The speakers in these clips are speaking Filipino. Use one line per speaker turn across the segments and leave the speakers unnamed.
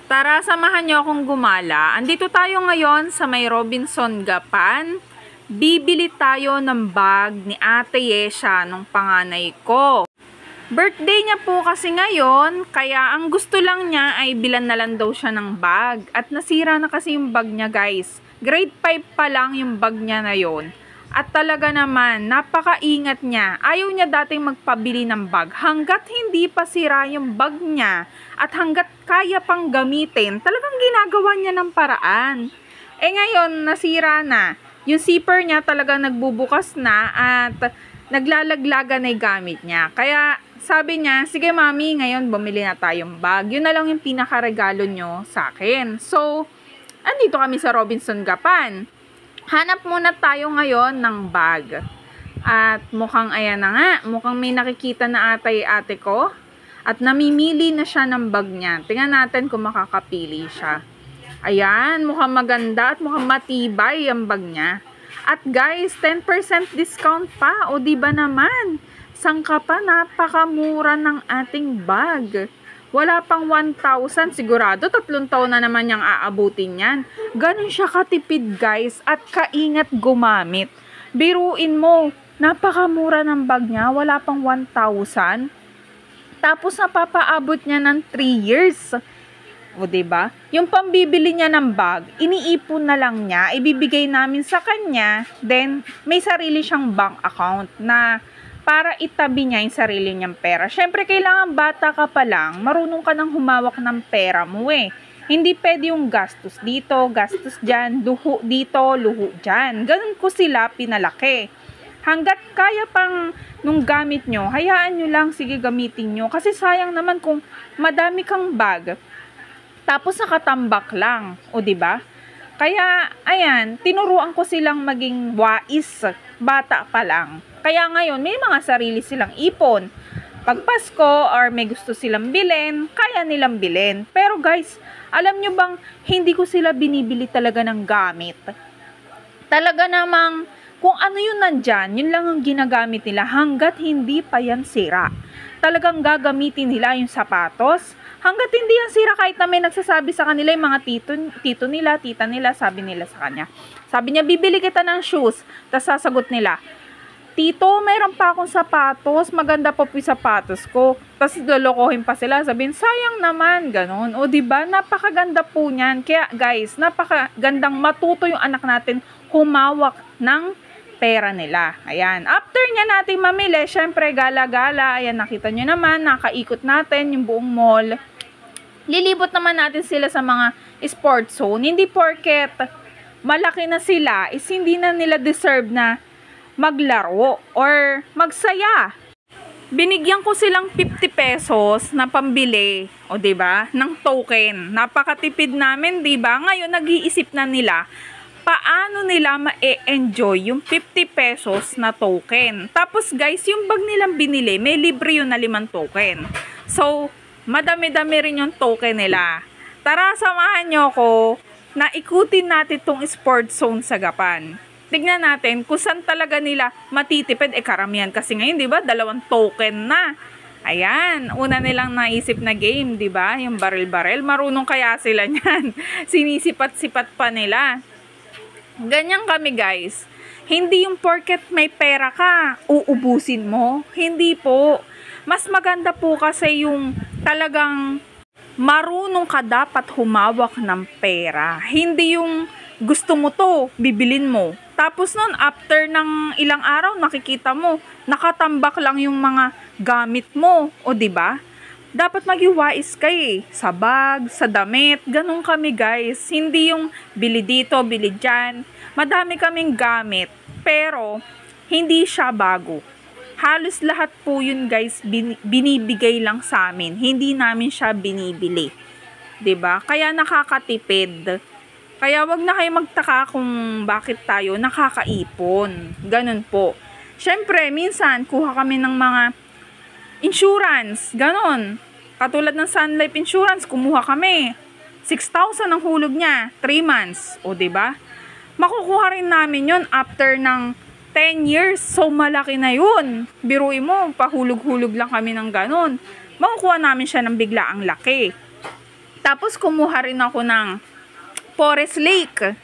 Tara, samahan niyo akong gumala. Andito tayo ngayon sa may Robinson Gapan. Bibili tayo ng bag ni Ate Yesha nung panganay ko. Birthday niya po kasi ngayon, kaya ang gusto lang niya ay bilan na lang daw siya ng bag. At nasira na kasi yung bag niya, guys. Grade 5 pa lang yung bag niya na yon. At talaga naman, napakaingat niya. Ayaw niya dating magpabili ng bag hanggat hindi pa sira yung bag niya at hanggat kaya pang gamitin, talagang ginagawa niya ng paraan. Ngayon, nasira na. Yung zipper niya talagang nagbubukas na at naglalaglagan na yung gamit niya. Kaya sabi niya, sige mami, ngayon bumili na tayong bag. Yun na lang yung pinakaregalo nyo sa akin. So, andito kami sa Robinson Gapan. Hanap muna tayo ngayon ng bag. At mukhang ayan na nga. Mukhang may nakikita na ate ko. At namimili na siya ng bag niya. Tingnan natin kung makakapili siya. Ayan, mukhang maganda at mukhang matibay ang bag niya. At guys, 10% discount pa. O diba naman? Sangka pa, napakamura ng ating bag. Wala pang 1,000, sigurado 3 taon na naman niyang aabutin yan. Ganun siya katipid, guys, at kaingat gumamit. Biruin mo, napakamura ng bag niya, wala pang 1,000. Tapos napapaabot niya ng 3 years. O diba? Yung pambibili niya ng bag, iniipon na lang niya, ibibigay namin sa kanya, then may sarili siyang bank account na para itabi niya yung sarili niyang pera. Syempre, kailangan bata ka pa lang, marunong ka nang humawak ng pera mo eh. Hindi pwede yung gastos dito, gastos dyan, luho dito, luho dyan. Ganun ko sila pinalaki. Hanggat kaya pang nung gamit nyo, hayaan nyo lang, sige gamitin nyo. Kasi sayang naman kung madami kang bag, tapos nakatambak lang, o diba? Kaya, ayan, tinuruan ko silang maging wais, bata pa lang. Kaya ngayon, may mga sarili silang ipon. Pag Pasko or may gusto silang bilhin, kaya nilang bilhin. Pero guys, alam nyo bang hindi ko sila binibili talaga ng gamit? Talaga namang kung ano yun nandyan, yun lang ang ginagamit nila hanggat hindi pa yan sira. Talagang gagamitin nila yung sapatos. Hanggat hindi yan sira, kahit na may nagsasabi sa kanila yung mga tito nila, tita nila, sabi nila sa kanya. Sabi niya, bibili kita ng shoes. Tapos sasagot nila, Tito, mayroon pa akong sapatos. Maganda pa po yung sapatos ko. Tapos lolokohin pa sila. Sabihin, sayang naman. Ganon. O diba? Napakaganda po niyan. Kaya guys, napakagandang matuto yung anak natin humawak ng pera nila. Ayan. After niya natin mamili, syempre gala-gala. Ayan, nakita nyo naman. Nakaikot natin yung buong mall. Lilibot naman natin sila sa mga sports zone. Hindi porket malaki na sila, is hindi na nila deserve na maglaro or magsaya. Binigyan ko silang 50 pesos na pambili, o diba, ng token. Napakatipid namin, diba? Ngayon nag-iisip na nila paano nila ma-enjoy yung 50 pesos na token. Tapos guys, yung bag nilang binili, may libre yun na 5 token. So, madami-dami rin yung token nila. Tara, samahan nyo ko na ikutin natin tong sports zone sa Gapan. Tignan natin kung saan talaga nila matitipid. Karamihan kasi ngayon, di ba? 2 token na. Ayan, una nilang naisip na game, di ba? Yung baril-baril. Marunong kaya sila niyan. Sinisipat-sipat pa nila. Ganyan kami, guys. Hindi yung porket may pera ka, uubusin mo. Hindi po. Mas maganda po kasi yung talagang marunong ka dapat humawak ng pera. Hindi yung gusto mo to, bibilin mo. Tapos nun, after ng ilang araw, nakikita mo, nakatambak lang yung mga gamit mo. O diba? Dapat mag-iwais kayo sa bag, sa damit. Ganun kami, guys. Hindi yung bili dito, bili dyan. Madami kaming gamit, pero hindi siya bago. Halos lahat po yun, guys, binibigay lang sa amin. Hindi namin siya binibili. Diba? Kaya nakakatipid. Kaya wag na kayo magtaka kung bakit tayo nakakaipon. Ganun po. Syempre, minsan, kuha kami ng mga insurance. Ganun. Katulad ng Sun Life Insurance, kumuha kami. 6,000 ang hulog niya. 3 months. O, diba? Makukuha rin namin yon after ng 10 years. So, malaki na yun. Biruin mo, pahulog-hulog lang kami ng ganun. Makukuha namin siya ng bigla ang laki. Tapos kumuha rin ako ng Forest Lake.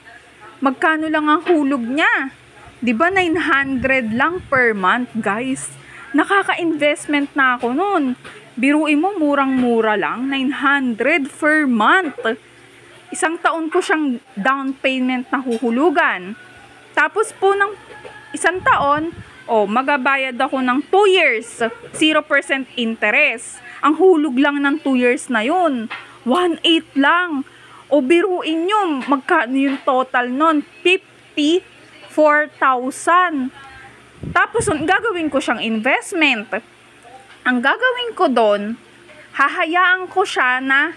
Magkano lang ang hulog niya? 'Di ba 900 lang per month, guys? Nakaka-investment na ako noon. Biruin mo, murang-mura lang, 900 per month. Isang taon ko siyang down payment na huhulugan. Tapos po ng isang taon, magabayad ako ng 2 years, 0% interest. Ang hulog lang ng 2 years na yun, 1.8 lang. O biruin nyo, magkano yung total nun? 54,000. Tapos, gagawin ko siyang investment. Ang gagawin ko doon, hahayaan ko siya na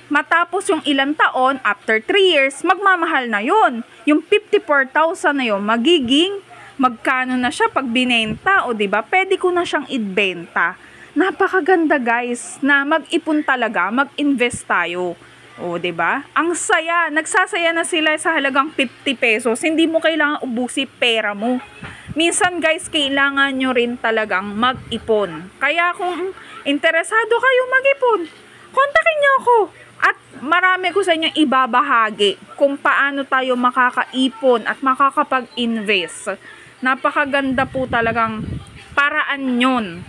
matapos yung ilang taon, after 3 years, magmamahal na yun. Yung 54,000 na yun, magiging magkano na siya pag binenta, o diba? Pwede ko na siyang ibenta. Napakaganda, guys, na mag-ipon talaga, mag-invest tayo. O, diba? Ang saya, nagsasaya na sila sa halagang 50 pesos. Hindi mo kailangan ubusin pera mo. Minsan, guys, kailangan nyo rin talagang mag-ipon. Kaya kung interesado kayo mag-ipon, kontakin nyo ako. At marami ko sa inyo ibabahagi kung paano tayo makakaipon at makakapag-invest. Napakaganda po talagang paraan yun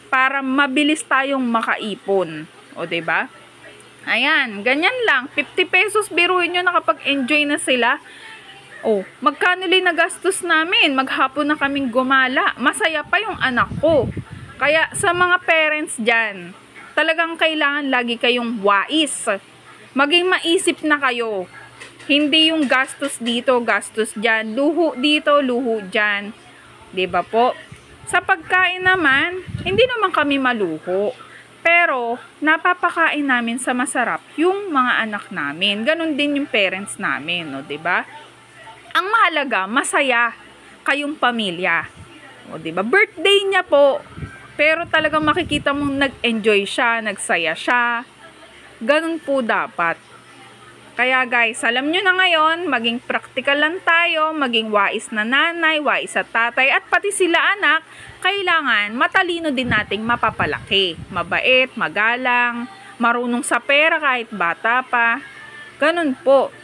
para mabilis tayong makaipon. O, diba? Ayan, ganyan lang. 50 pesos, biruin nyo, nakapag-enjoy na sila. Magkano din nagastos namin? Maghapon na kaming gumala. Masaya pa yung anak ko. Kaya sa mga parents dyan, talagang kailangan lagi kayong wais. Maging maisip na kayo. Hindi yung gastos dito, gastos dyan. Luho dito, luho dyan. Diba po? Sa pagkain naman, hindi naman kami maluho. Pero, napapakain namin sa masarap yung mga anak namin. Ganon din yung parents namin, no? Diba? Ang mahalaga, masaya kayong pamilya. O, diba? Birthday niya po. Pero talagang makikita mong nag-enjoy siya, nagsaya siya. Ganun po dapat. Kaya guys, alam nyo na ngayon, maging practical lang tayo, maging wais na nanay, wais at tatay, at pati sila anak, kailangan matalino din nating mapapalaki. Mabait, magalang, marunong sa pera kahit bata pa. Ganun po.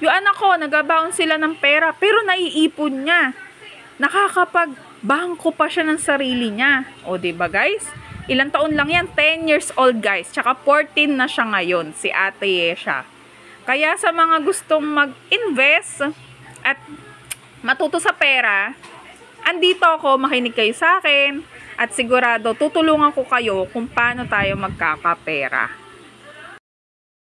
Yung anak ko, nagabaon sila ng pera, pero naiipon niya. Nakakapag-bangko pa siya ng sarili niya. O, diba guys? Ilang taon lang yan? 10 years old guys. Tsaka 14 na siya ngayon, si Ate Yesha. Kaya sa mga gustong mag-invest at matuto sa pera, andito ako, makinig kayo sa akin. At sigurado, tutulungan ko kayo kung paano tayo magkakapera.